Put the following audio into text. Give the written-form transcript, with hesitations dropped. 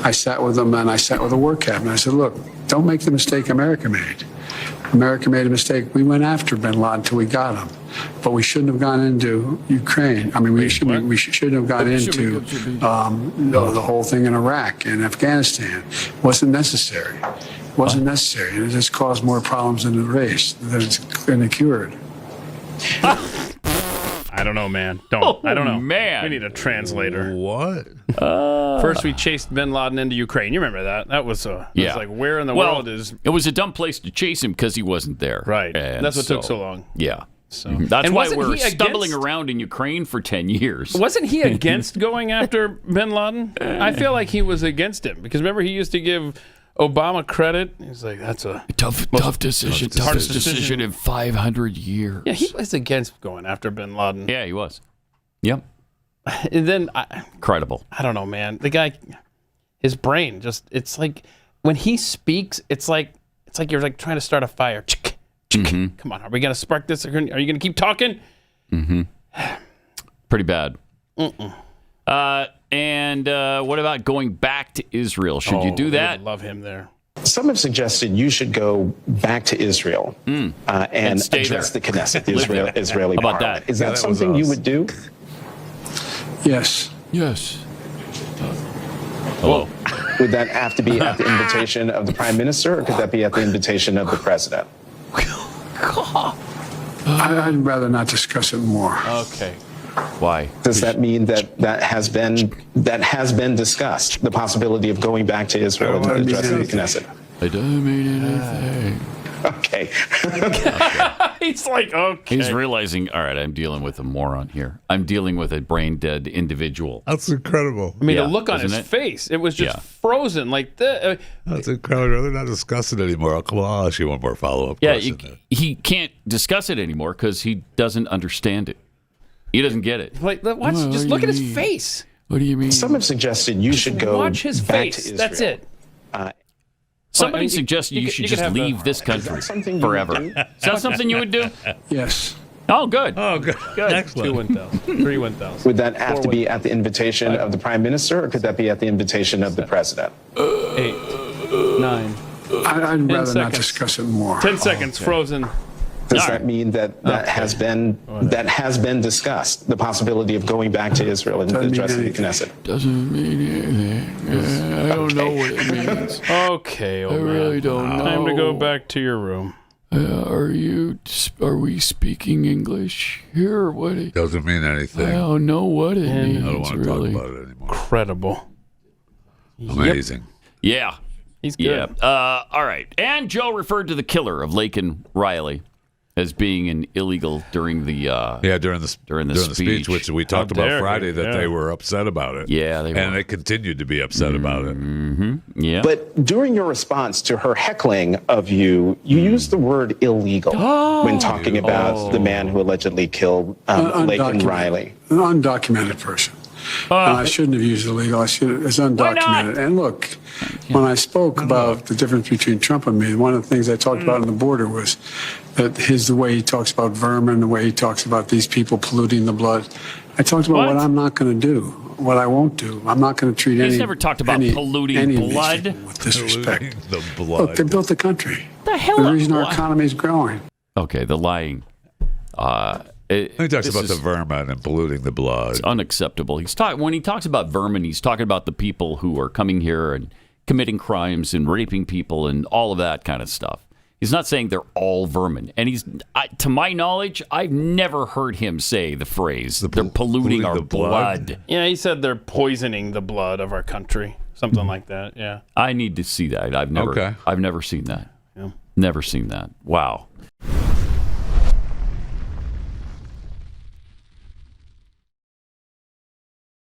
I sat with them and I sat with the war cabinet. I said, look, don't make the mistake America made. America made a mistake. We went after bin Laden until we got him. But we shouldn't have gone into Ukraine. I mean, we shouldn't have gone into the whole thing in Iraq and Afghanistan. It wasn't necessary. It wasn't necessary. It just caused more problems than it raised, than it cured. I don't know, man. I don't know. Man. We need a translator. What? First, we chased bin Laden into Ukraine. You remember that? That was, was like, where in the world is... It was a dumb place to chase him because he wasn't there. Right. And that's what took so long. Yeah. So That's why we're stumbling around in Ukraine for 10 years. Wasn't he against going after bin Laden? I feel like he was against him because remember he used to give Obama credit. He's like, that's a tough decision. Toughest decision in 500 years. Yeah, he was against going after bin Laden. Yeah, he was. Yep. And then incredible. I don't know, man. The guy, his brain just—it's like when he speaks, it's like you're like trying to start a fire. Mm-hmm. Come on, are we going to spark this? Are you going to keep talking? Mm-hmm. Pretty bad. And what about going back to Israel? Should you do that? I love him there. Some have suggested you should go back to Israel and address the Knesset, the Israeli How about parliament. that? Is that something you would do? Yes. Yes. Hello. Would that have to be at the invitation of the prime minister, or could that be at the invitation of the president? I'd rather not discuss it more. Okay. Why? Does that mean that has been discussed, the possibility of going back to Israel and addressing the Knesset? It doesn't mean anything. Okay. He's like, okay. He's realizing, all right, I'm dealing with a moron here. I'm dealing with a brain-dead individual. That's incredible. I mean, the look on his face, it was just frozen like that. That's incredible. They're not discussing it anymore. Come on, I'll ask you one more follow-up question. He can't discuss it anymore because he doesn't understand it. He doesn't get it. Like, watch, just look at his face. What do you mean? Some have suggested you should go watch his back face. to Israel. That's it. Somebody suggested you should just leave this country forever. Is that something you would do? Yes. Oh, good. Oh, good. Excellent. 2 1,000. 3 1,000. Would that have to be at the invitation of the prime minister, or could that be at the invitation of the president? 8, 9. I'd rather not discuss it more. 10 seconds, frozen. Does that mean that has been discussed, the possibility of going back to Israel and addressing the Knesset? Doesn't mean anything. I don't know what it means. Okay, old man. I really don't know. Time to go back to your room. Are we speaking English here? What? Doesn't mean anything. I don't know what it means. I don't want to talk about it anymore. Incredible. Amazing. Yeah. He's good. Yeah. All right. And Joe referred to the killer of Laken Riley as being an illegal during the during the speech, which we talked about Friday, that they were upset about it. Yeah, they were. And they continued to be upset about it. Mm-hmm. Yeah. But during your response to her heckling of you, you used the word illegal when talking about the man who allegedly killed Laken Riley. An undocumented person. And I shouldn't have used illegal. I should have, it's undocumented. And look, when I spoke about the difference between Trump and me, one of the things I talked about on the border was that the way he talks about vermin, the way he talks about these people polluting the blood. I talked about what I'm not going to do, what I won't do. I'm not going to treat He's never talked about polluting blood with disrespect. The blood. Look, they built the country. The hell? The reason our economy is growing. Okay, the lying. He talks about the vermin and polluting the blood. It's unacceptable. When he talks about vermin, he's talking about the people who are coming here and committing crimes and raping people and all of that kind of stuff. He's not saying they're all vermin. And to my knowledge, I've never heard him say the phrase, they're polluting our blood. Yeah, he said they're poisoning the blood of our country. Something like that, yeah. I need to see that. I've never seen that. Yeah. Never seen that. Wow.